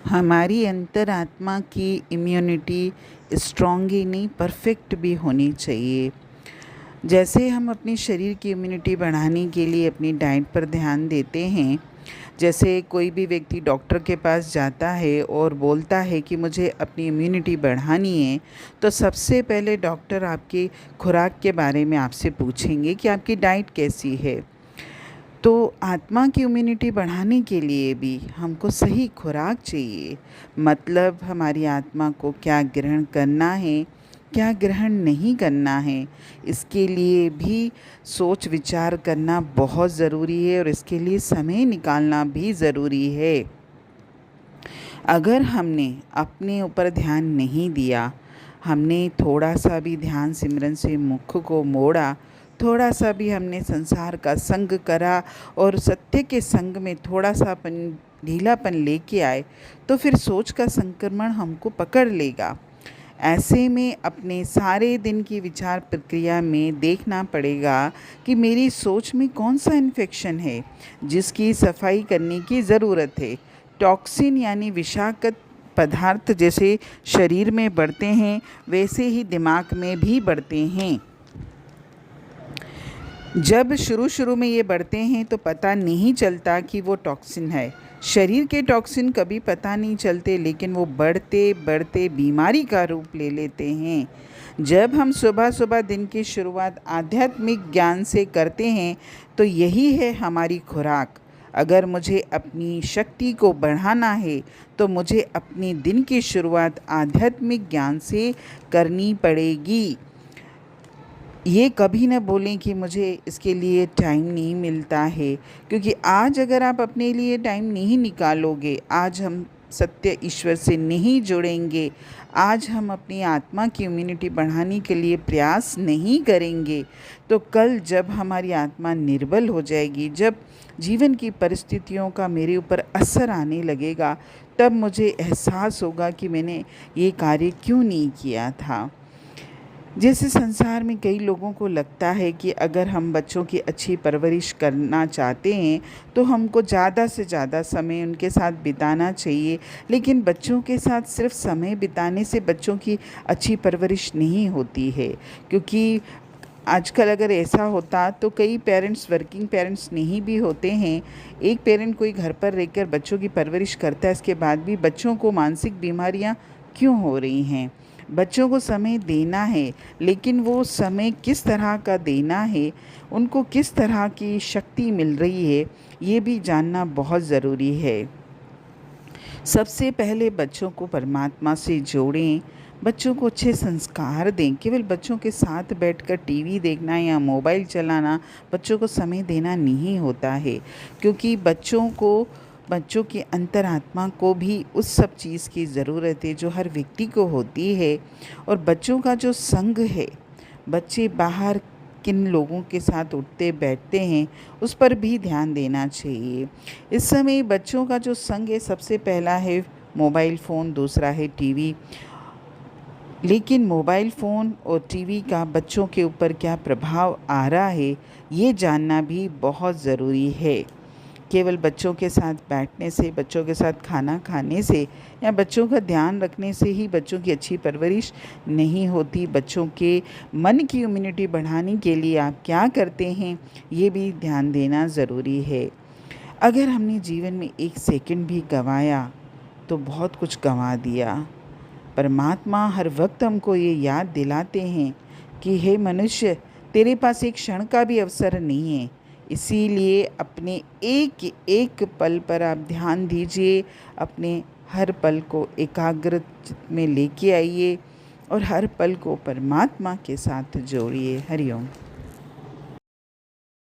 हमारी अंतरात्मा की इम्यूनिटी स्ट्रॉन्ग ही नहीं परफेक्ट भी होनी चाहिए। जैसे हम अपने शरीर की इम्यूनिटी बढ़ाने के लिए अपनी डाइट पर ध्यान देते हैं, जैसे कोई भी व्यक्ति डॉक्टर के पास जाता है और बोलता है कि मुझे अपनी इम्यूनिटी बढ़ानी है, तो सबसे पहले डॉक्टर आपकी खुराक के बारे में आपसे पूछेंगे कि आपकी डाइट कैसी है। तो आत्मा की इम्यूनिटी बढ़ाने के लिए भी हमको सही खुराक चाहिए। मतलब हमारी आत्मा को क्या ग्रहण करना है, क्या ग्रहण नहीं करना है, इसके लिए भी सोच विचार करना बहुत ज़रूरी है और इसके लिए समय निकालना भी ज़रूरी है। अगर हमने अपने ऊपर ध्यान नहीं दिया, हमने थोड़ा सा भी ध्यान सिमरन से मुख को मोड़ा, थोड़ा सा भी हमने संसार का संग करा और सत्य के संग में थोड़ा सा ढीलापन लेके आए, तो फिर सोच का संक्रमण हमको पकड़ लेगा। ऐसे में अपने सारे दिन की विचार प्रक्रिया में देखना पड़ेगा कि मेरी सोच में कौन सा इन्फेक्शन है जिसकी सफाई करने की ज़रूरत है। टॉक्सिन यानी विषाक्त पदार्थ जैसे शरीर में बढ़ते हैं, वैसे ही दिमाग में भी बढ़ते हैं। जब शुरू में ये बढ़ते हैं तो पता नहीं चलता कि वो टॉक्सिन है। शरीर के टॉक्सिन कभी पता नहीं चलते, लेकिन वो बढ़ते बढ़ते बीमारी का रूप ले लेते हैं। जब हम सुबह सुबह दिन की शुरुआत आध्यात्मिक ज्ञान से करते हैं, तो यही है हमारी खुराक। अगर मुझे अपनी शक्ति को बढ़ाना है, तो मुझे अपने दिन की शुरुआत आध्यात्मिक ज्ञान से करनी पड़ेगी। ये कभी ना बोलें कि मुझे इसके लिए टाइम नहीं मिलता है, क्योंकि आज अगर आप अपने लिए टाइम नहीं निकालोगे, आज हम सत्य ईश्वर से नहीं जुड़ेंगे, आज हम अपनी आत्मा की इम्यूनिटी बढ़ाने के लिए प्रयास नहीं करेंगे, तो कल जब हमारी आत्मा निर्बल हो जाएगी, जब जीवन की परिस्थितियों का मेरे ऊपर असर आने लगेगा, तब मुझे एहसास होगा कि मैंने ये कार्य क्यों नहीं किया था। जैसे संसार में कई लोगों को लगता है कि अगर हम बच्चों की अच्छी परवरिश करना चाहते हैं, तो हमको ज़्यादा से ज़्यादा समय उनके साथ बिताना चाहिए। लेकिन बच्चों के साथ सिर्फ समय बिताने से बच्चों की अच्छी परवरिश नहीं होती है, क्योंकि आजकल अगर ऐसा होता तो कई पेरेंट्स वर्किंग पेरेंट्स नहीं भी होते हैं। एक पेरेंट कोई घर पर रहकर बच्चों की परवरिश करता है, इसके बाद भी बच्चों को मानसिक बीमारियां क्यों हो रही हैं। बच्चों को समय देना है, लेकिन वो समय किस तरह का देना है, उनको किस तरह की शक्ति मिल रही है, ये भी जानना बहुत ज़रूरी है। सबसे पहले बच्चों को परमात्मा से जोड़ें, बच्चों को अच्छे संस्कार दें। केवल बच्चों के साथ बैठकर टीवी देखना या मोबाइल चलाना बच्चों को समय देना नहीं होता है, क्योंकि बच्चों की अंतरात्मा को भी उस सब चीज़ की ज़रूरत है जो हर व्यक्ति को होती है। और बच्चों का जो संग है, बच्चे बाहर किन लोगों के साथ उठते बैठते हैं, उस पर भी ध्यान देना चाहिए। इस समय बच्चों का जो संग है, सबसे पहला है मोबाइल फ़ोन, दूसरा है टीवी। लेकिन मोबाइल फ़ोन और टीवी का बच्चों के ऊपर क्या प्रभाव आ रहा है, ये जानना भी बहुत ज़रूरी है। केवल बच्चों के साथ बैठने से, बच्चों के साथ खाना खाने से या बच्चों का ध्यान रखने से ही बच्चों की अच्छी परवरिश नहीं होती। बच्चों के मन की इम्यूनिटी बढ़ाने के लिए आप क्या करते हैं, ये भी ध्यान देना ज़रूरी है। अगर हमने जीवन में एक सेकंड भी गंवाया, तो बहुत कुछ गंवा दिया। परमात्मा हर वक्त हमको ये याद दिलाते हैं कि हे मनुष्य, तेरे पास एक क्षण का भी अवसर नहीं है। इसीलिए अपने एक एक पल पर आप ध्यान दीजिए, अपने हर पल को एकाग्र चित्त में लेके आइए और हर पल को परमात्मा के साथ जोड़िए। हरि ओम।